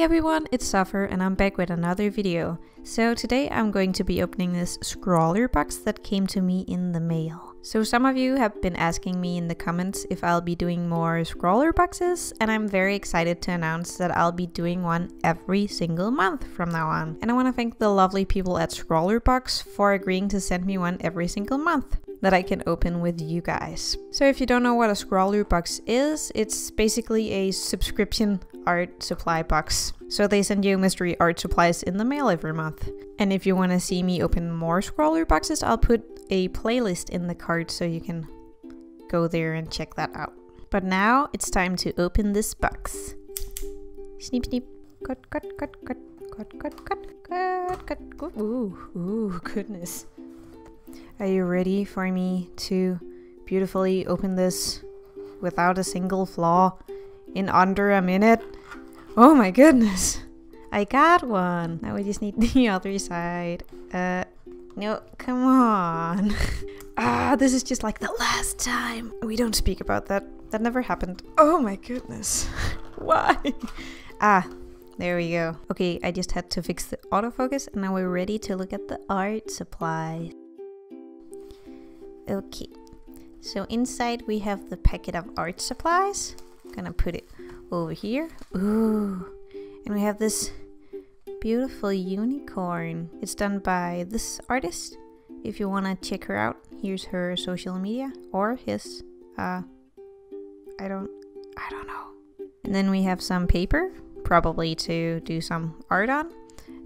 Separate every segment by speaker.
Speaker 1: Hey everyone, it's Suffer and I'm back with another video. So today I'm going to be opening this SCRAWLR box that came to me in the mail. So some of you have been asking me in the comments if I'll be doing more SCRAWLR boxes, and I'm very excited to announce that I'll be doing one every single month from now on. And I want to thank the lovely people at SCRAWLR Box for agreeing to send me one every single month that I can open with you guys. So if you don't know what a SCRAWLR box is, it's basically a subscription art supply box. So they send you mystery art supplies in the mail every month. And if you want to see me open more SCRAWLR boxes, I'll put a playlist in the card so you can go there and check that out. But now it's time to open this box. Sneep sneep. Cut cut cut cut cut cut cut cut cut cut. Ooh, goodness. Are you ready for me to beautifully open this without a single flaw in under a minute? Oh my goodness. I got one. Now we just need the other side. No, come on. This is just like the last time. We don't speak about that. That never happened. Oh my goodness. Why? There we go. Okay, I just had to fix the autofocus and now we're ready to look at the art supplies. Okay, so inside we have the packet of art supplies. Gonna put it over here. Ooh, and we have this beautiful unicorn. It's done by this artist. If you want to check her out, here's her social media or his. I don't know. And then we have some paper, probably to do some art on.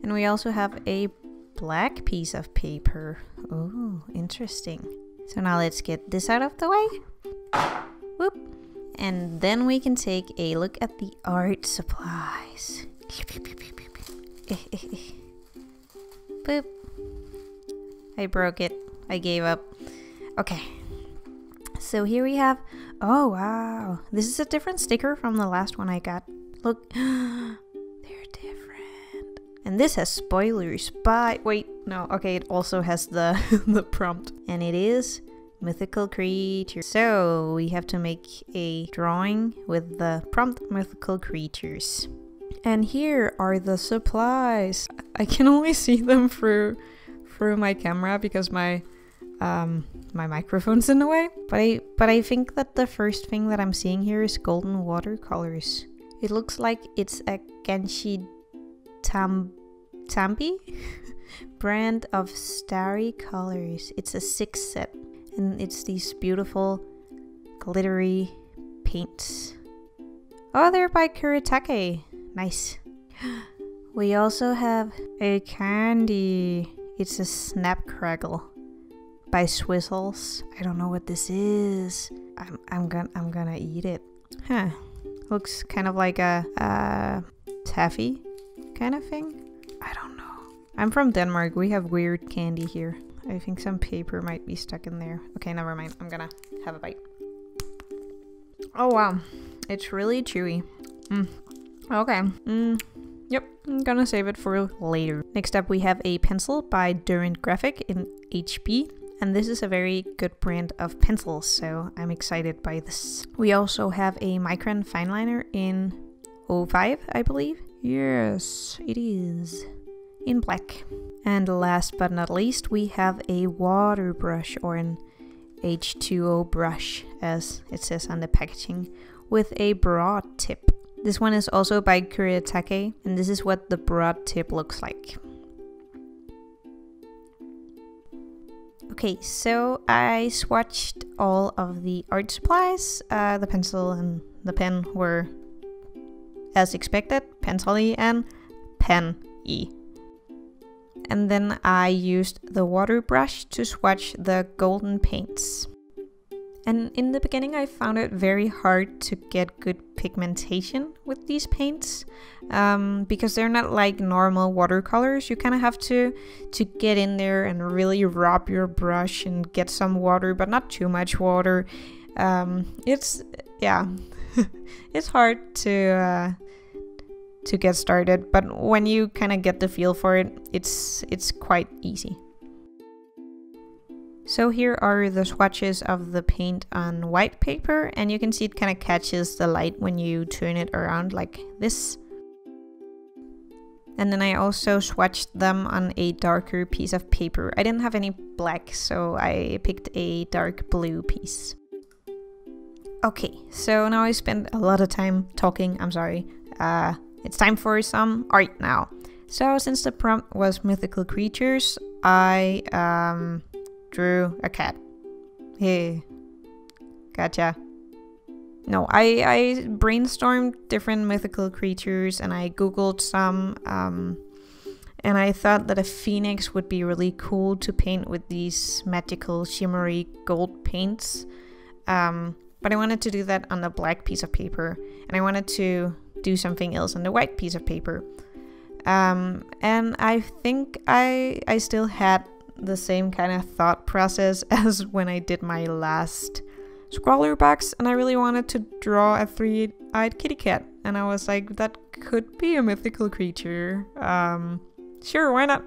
Speaker 1: And we also have a black piece of paper. Oh, interesting. So now let's get this out of the way. Whoop. And then we can take a look at the art supplies. Boop. I broke it. I gave up. Okay. So here we have... Oh, wow. This is a different sticker from the last one I got. Look. They're different. And this has spoilers by... Wait, no. Okay, it also has the, the prompt. And it is... Mythical creature. So we have to make a drawing with the prompt mythical creatures. And here are the supplies. I can only see them through my camera because my microphone's in the way. But I think that the first thing that I'm seeing here is golden watercolors. It looks like it's a Genshi Tambi brand of starry colors. It's a 6 set. And it's these beautiful glittery paints. Oh, they're by Kuretake. Nice. We also have a candy. It's a Snapcrackle by Swizzles. I don't know what this is. I'm gonna eat it. Huh. Looks kind of like a taffy kind of thing. I don't know. I'm from Denmark. We have weird candy here. I think some paper might be stuck in there. Okay, never mind. I'm gonna have a bite. Oh wow, it's really chewy. Okay. Yep, I'm gonna save it for later. Next up we have a pencil by Durant Graphic in HB. And this is a very good brand of pencils, so I'm excited by this. We also have a Micron fineliner in 05, I believe. Yes, it is. In black. And last but not least, we have a water brush, or an H2O brush, as it says on the packaging, with a broad tip. This one is also by Kuretake, and this is what the broad tip looks like. Okay, so I swatched all of the art supplies. The pencil and the pen were, as expected, pencil-y and pen-y. And then I used the water brush to swatch the golden paints. And in the beginning I found it very hard to get good pigmentation with these paints. Because they're not like normal watercolors. You kind of have to get in there and really rub your brush and get some water, but not too much water. It's hard to get started, but when you kind of get the feel for it, it's quite easy. So here are the swatches of the paint on white paper, and you can see it kind of catches the light when you turn it around like this. And then I also swatched them on a darker piece of paper. I didn't have any black, so I picked a dark blue piece. Okay, so now I spent a lot of time talking, I'm sorry. It's time for some art now. So since the prompt was mythical creatures, I drew a cat. Hey, gotcha. No, I brainstormed different mythical creatures and I googled some, and I thought that a phoenix would be really cool to paint with these magical shimmery gold paints. But I wanted to do that on a black piece of paper, and I wanted to do something else on the white piece of paper. And I think I still had the same kind of thought process as when I did my last SCRAWLR box, and I really wanted to draw a three-eyed kitty cat, and I was like, that could be a mythical creature. Sure, why not?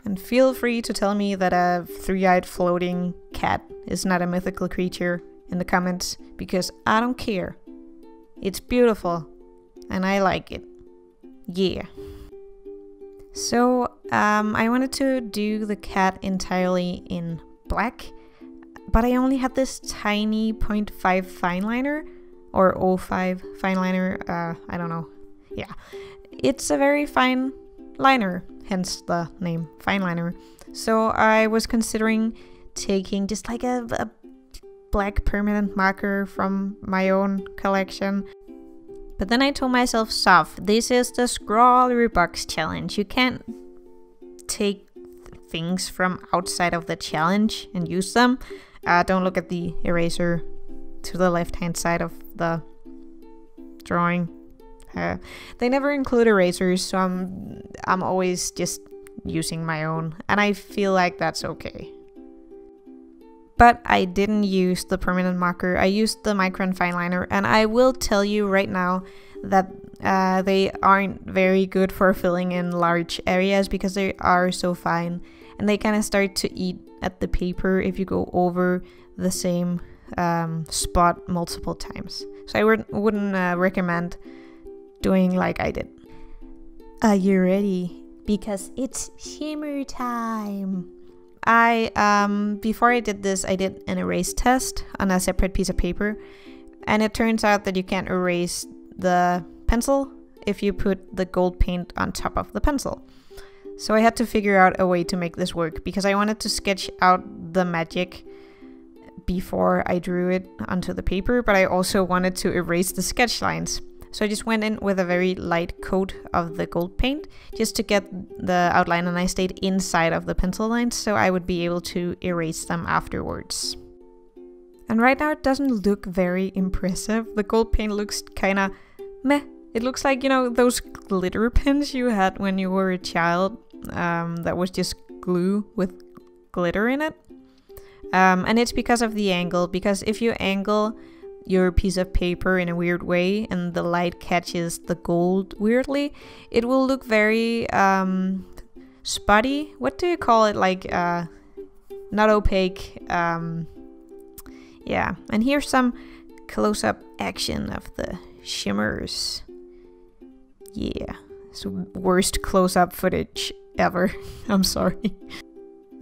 Speaker 1: And feel free to tell me that a three-eyed floating cat is not a mythical creature in the comments, because I don't care. It's beautiful and I like it. Yeah. So I wanted to do the cat entirely in black, but I only had this tiny 0.5 fine liner, or 0.5 fine liner, I don't know. Yeah, it's a very fine liner, hence the name fine liner. So I was considering taking just like a black permanent marker from my own collection. But then I told myself, Soph, this is the SCRAWLR box challenge. You can't take things from outside of the challenge and use them. Don't look at the eraser to the left hand side of the drawing. They never include erasers, so I'm always just using my own, and I feel like that's okay. But I didn't use the permanent marker. I used the micron fine liner, and I will tell you right now that they aren't very good for filling in large areas because they are so fine, and they kind of start to eat at the paper if you go over the same spot multiple times. So I wouldn't recommend doing like I did. Are you ready? Because it's shimmer time. Before I did this, I did an erase test on a separate piece of paper, and it turns out that you can't erase the pencil if you put the gold paint on top of the pencil. So I had to figure out a way to make this work, because I wanted to sketch out the magic before I drew it onto the paper, but I also wanted to erase the sketch lines. So I just went in with a very light coat of the gold paint just to get the outline, and I stayed inside of the pencil lines so I would be able to erase them afterwards. And right now it doesn't look very impressive. The gold paint looks kinda meh. It looks like, you know, those glitter pens you had when you were a child, that was just glue with glitter in it. And it's because of the angle, because if you angle your piece of paper in a weird way and the light catches the gold weirdly, it will look very spotty. What do you call it? Like not opaque. Yeah, and here's some close-up action of the shimmers. Yeah, so worst close-up footage ever. I'm sorry.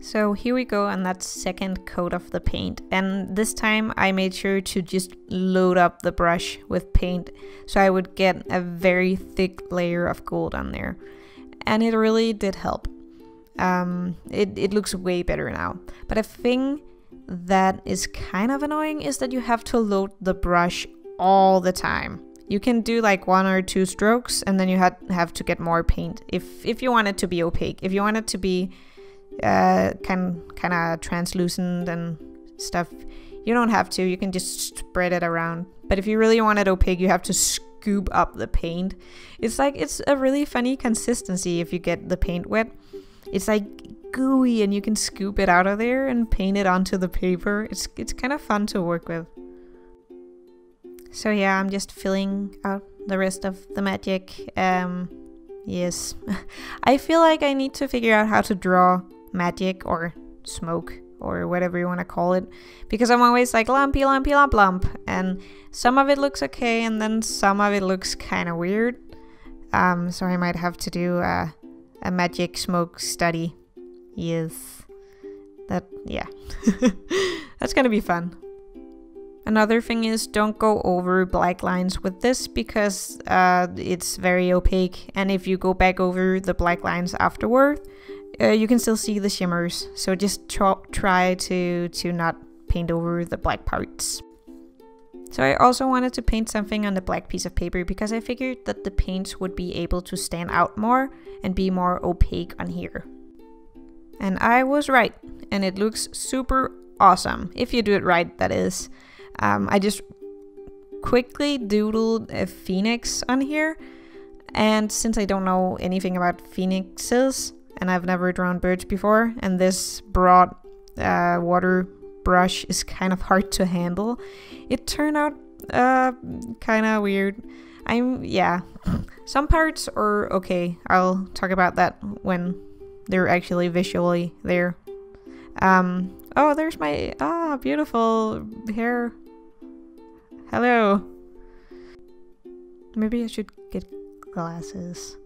Speaker 1: So here we go on that second coat of the paint, and this time I made sure to just load up the brush with paint so I would get a very thick layer of gold on there, and it really did help. It looks way better now, but a thing that is kind of annoying is that you have to load the brush all the time. You can do like 1 or 2 strokes and then you have to get more paint if you want it to be opaque. If you want it to be kind of translucent and stuff, you don't have to. You can just spread it around. But if you really want it opaque, you have to scoop up the paint. It's a really funny consistency if you get the paint wet. It's like gooey, and you can scoop it out of there and paint it onto the paper. It's kind of fun to work with. So yeah, I'm just filling out the rest of the magic. Yes, I feel like I need to figure out how to draw magic or smoke or whatever you want to call it, because I'm always like lumpy, lumpy, lump, and some of it looks okay and then some of it looks kind of weird. So I might have to do a magic smoke study. Yes. Yeah. That's gonna be fun. Another thing is, don't go over black lines with this because it's very opaque, and if you go back over the black lines afterward, you can still see the shimmers. So just try to not paint over the black parts. So I also wanted to paint something on the black piece of paper because I figured that the paints would be able to stand out more and be more opaque on here. And I was right, and it looks super awesome, if you do it right, that is. I just quickly doodled a phoenix on here, and since I don't know anything about phoenixes and I've never drawn birds before, and this broad water brush is kind of hard to handle, it turned out kind of weird. Yeah, some parts are okay. I'll talk about that when they're actually visually there. Oh, there's my beautiful hair. Hello. Maybe I should get glasses.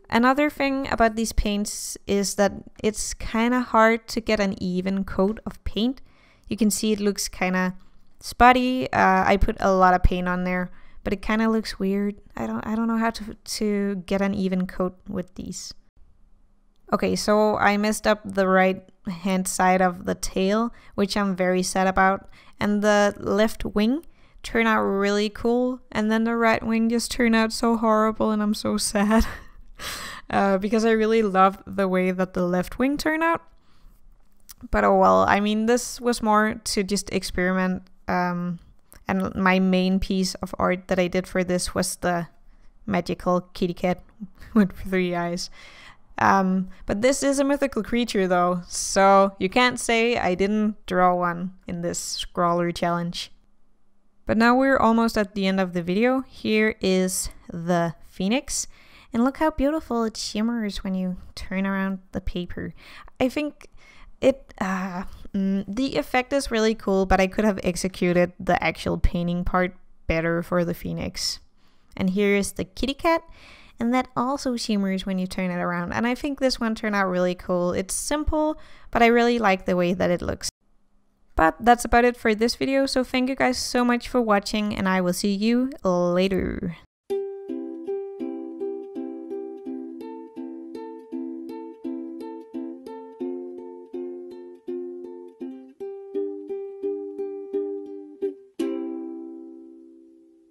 Speaker 1: Another thing about these paints is that it's kind of hard to get an even coat of paint. You can see it looks kind of spotty. I put a lot of paint on there, but it kind of looks weird. I don't know how to get an even coat with these. Okay, so I messed up the right hand side of the tail, which I'm very sad about, and the left wing turned out really cool, and then the right wing just turned out so horrible, and I'm so sad. Because I really loved the way that the left wing turned out. But oh well, I mean, this was more to just experiment, and my main piece of art that I did for this was the magical kitty cat with 3 eyes. But this is a mythical creature though, so you can't say I didn't draw one in this SCRAWLR challenge. But now we're almost at the end of the video. Here is the phoenix, and look how beautiful it shimmers when you turn around the paper. I think it the effect is really cool, but I could have executed the actual painting part better for the phoenix. And here is the kitty cat, and that also shimmers when you turn it around. And I think this one turned out really cool. It's simple, but I really like the way that it looks. But that's about it for this video, so thank you guys so much for watching, and I will see you later.